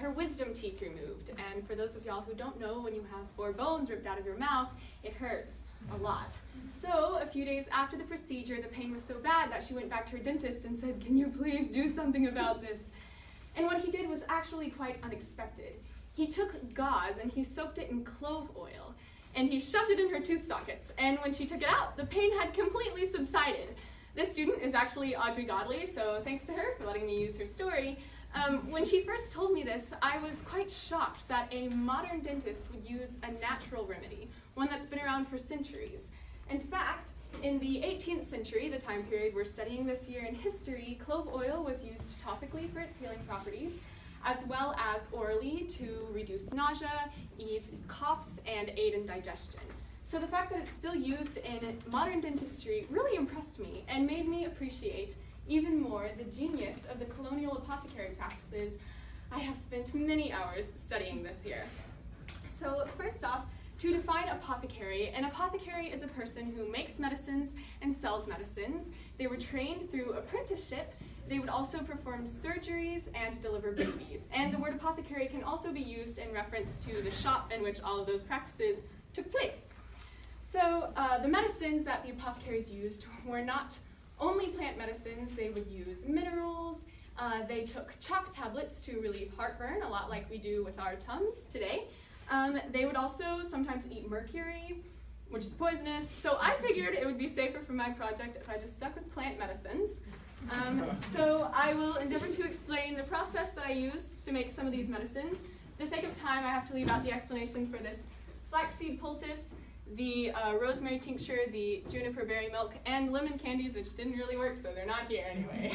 her wisdom teeth removed. And for those of y'all who don't know, when you have 4 bones ripped out of your mouth, it hurts a lot. So a few days after the procedure, the pain was so bad that she went back to her dentist and said, "Can you please do something about this?" And what he did was actually quite unexpected. He took gauze and he soaked it in clove oil, and he shoved it in her tooth sockets. And when she took it out, the pain had completely subsided. This student is actually Audrey Godley, so thanks to her for letting me use her story. When she first told me this, I was quite shocked that a modern dentist would use a natural remedy, one that's been around for centuries. In fact, in the 18th century, the time period we're studying this year in history, clove oil was used topically for its healing properties, as well as orally to reduce nausea, ease coughs, and aid in digestion. So the fact that it's still used in modern dentistry really impressed me and made me appreciate even more the genius of the colonial apothecary practices I have spent many hours studying this year. So first off, to define apothecary, an apothecary is a person who makes medicines and sells medicines. They were trained through apprenticeship. They would also perform surgeries and deliver babies. And the word apothecary can also be used in reference to the shop in which all of those practices took place. So the medicines that the apothecaries used were not only plant medicines. They would use minerals. They took chalk tablets to relieve heartburn, a lot like we do with our Tums today. They would also sometimes eat mercury, which is poisonous. So I figured it would be safer for my project if I just stuck with plant medicines. So I will endeavor to explain the process that I used to make some of these medicines. For the sake of time, I have to leave out the explanation for this flaxseed poultice, the rosemary tincture, the juniper berry milk, and lemon candies, which didn't really work, so they're not here anyway.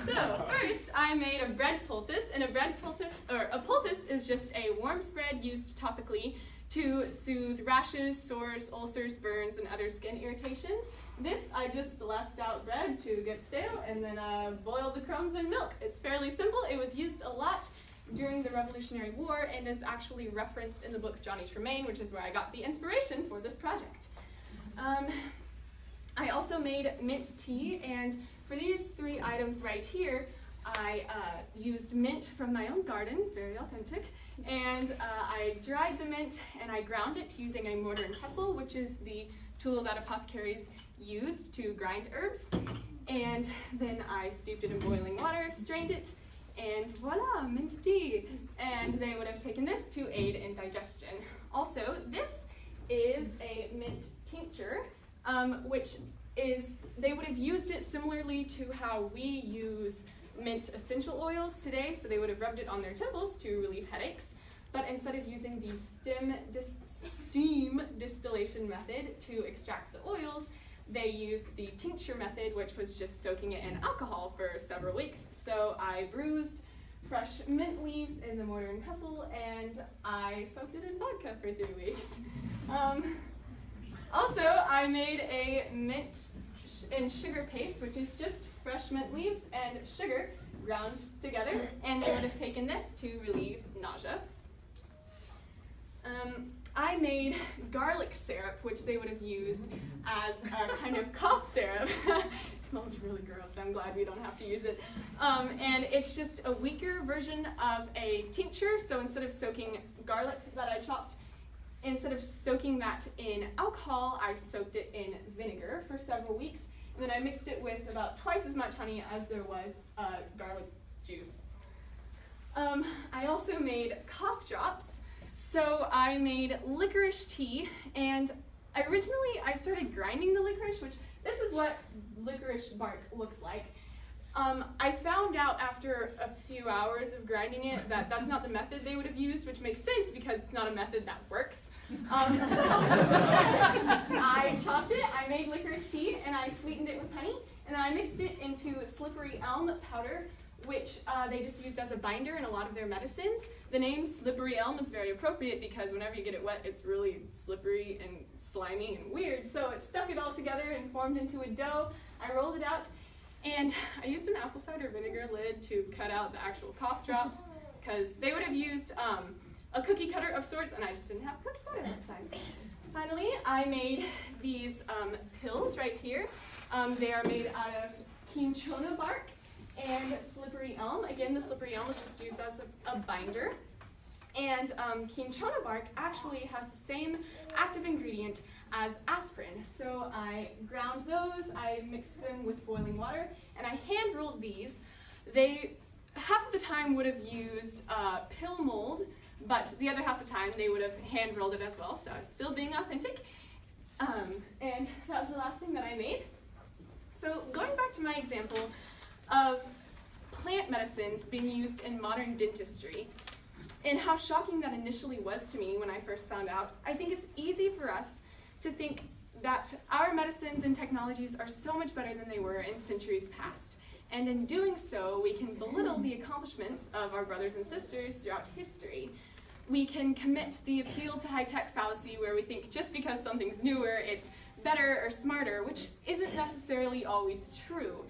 So first, I made a bread poultice, and a poultice is just a warm spread used topically to soothe rashes, sores, ulcers, burns, and other skin irritations. This, I just left out bread to get stale, and then boiled the crumbs in milk. It's fairly simple. It was used a lot during the Revolutionary War and is actually referenced in the book Johnny Tremaine, which is where I got the inspiration for this project. I also made mint tea, and for these 3 items right here, I used mint from my own garden, very authentic, and I dried the mint and I ground it using a mortar and pestle, which is the tool that apothecaries used to grind herbs. And then I steeped it in boiling water, strained it, and voila, mint tea. And they would have taken this to aid in digestion. Also, this is a mint tincture, which is, they would have used it similarly to how we use mint essential oils today, so they would have rubbed it on their temples to relieve headaches. But instead of using the steam distillation method to extract the oils, they used the tincture method, which was just soaking it in alcohol for several weeks. So I bruised fresh mint leaves in the mortar and pestle, and I soaked it in vodka for 3 weeks. Also, I made a mint and sugar paste, which is just fresh mint leaves and sugar ground together, and they would have taken this to relieve nausea. I made garlic syrup, which they would have used as a kind of cough syrup. It smells really gross. I'm glad we don't have to use it. And it's just a weaker version of a tincture. So instead of soaking garlic that I chopped, instead of soaking that in alcohol, I soaked it in vinegar for several weeks. And then I mixed it with about twice as much honey as there was garlic juice. I also made cough drops. So I made licorice tea, and originally I started grinding the licorice, which this is what licorice bark looks like. I found out after a few hours of grinding it that that's not the method they would have used, which makes sense because it's not a method that works. So I chopped it, I made licorice tea, and I sweetened it with honey, and then I mixed it into slippery elm powder, which they just used as a binder in a lot of their medicines. The name slippery elm is very appropriate because whenever you get it wet, it's really slippery and slimy and weird. So it stuck it all together and formed into a dough. I rolled it out, and I used an apple cider vinegar lid to cut out the actual cough drops because they would have used a cookie cutter of sorts, and I just didn't have a cookie cutter that size. Finally, I made these pills right here. They are made out of cinchona bark, and slippery elm. Again, the slippery elm is just used as a binder. And cinchona bark actually has the same active ingredient as aspirin. So I ground those, I mixed them with boiling water, and I hand rolled these. They, half of the time, would have used pill mold, but the other half of the time they would have hand rolled it as well, so I was still being authentic. And that was the last thing that I made. So going back to my example of plant medicines being used in modern dentistry, and how shocking that initially was to me when I first found out, I think it's easy for us to think that our medicines and technologies are so much better than they were in centuries past. And in doing so, we can belittle the accomplishments of our brothers and sisters throughout history. We can commit the appeal to high-tech fallacy where we think just because something's newer, it's better or smarter, which isn't necessarily always true.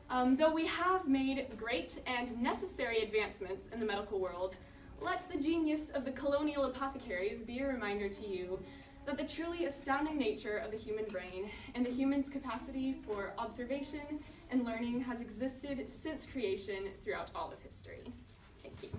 Though we have made great and necessary advancements in the medical world, let the genius of the colonial apothecaries be a reminder to you that the truly astounding nature of the human brain and the human's capacity for observation and learning has existed since creation throughout all of history. Thank you.